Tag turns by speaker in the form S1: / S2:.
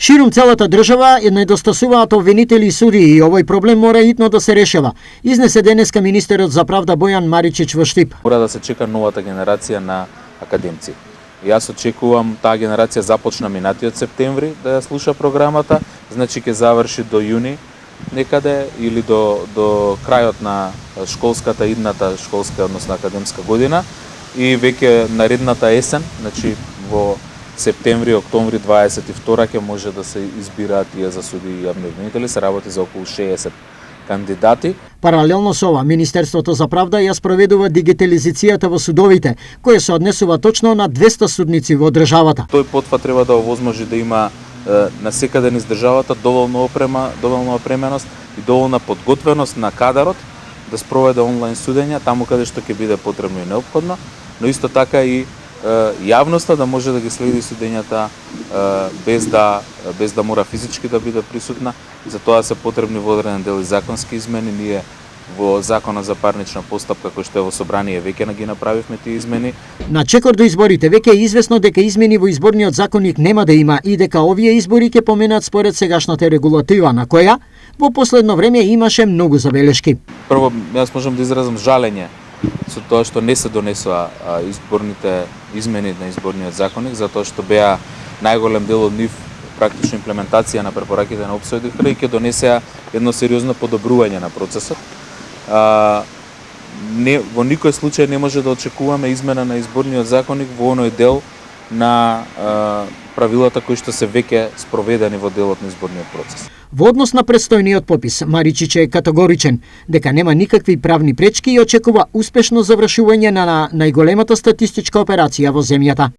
S1: Ширум целата држава недостасуваат обвинители и судии и овој проблем мора итно да се решава, изнесе денеска министерот за правда Бојан Маричич во Штип.
S2: Мора да се чека новата генерација на академци. Јас очекувам таа генерација започна минатиот септември да ја слуша програмата, значи ќе заврши до јуни некаде или до крајот на школската идната школска, односно академска година и веќе наредната есен, значи во септември, октомври 22 ќе може да се избираат тие за судии и јавни обвинители, се работи за околу 60 кандидати.
S1: Паралелно со ова, Министерството за правда ја спроведува дигитализацијата во судовите, која се однесува точно на 200 судници во државата.
S2: Тој потфат треба да овозможи да има на секаде низ државата доволно опременост и доволна подготвеност на кадарот да спроведе онлайн судења таму каде што ќе биде потребно и неопходно, но исто така и јавноста да може да ги следи судењата без да мора физички да биде присутна. За тоа се потребни во одреден дел и законски измени. Ние во Законот за парнична постапка кој што е во собрание веќе ги направивме тие измени.
S1: На чекор до изборите веќе е известно дека измени во изборниот законник нема да има и дека овие избори ќе поменат според сегашната регулатива на која во последно време имаше многу забелешки.
S2: Прво, јас можам да изразам жалење со тоа што не се донесоа изборните измени на изборниот законник, затоа што беа најголем дел од нив практично имплементација на препораките на ОПСО и ќе донесеа едно сериозно подобрување на процесот. Во никој случај не може да очекуваме измена на изборниот законник во оној дел на правилата кои што се веќе спроведени во делот на изборниот процес.
S1: Во однос на предстојниот попис, Маричич е категоричен дека нема никакви правни пречки и очекува успешно завршување на најголемата статистичка операција во земјата.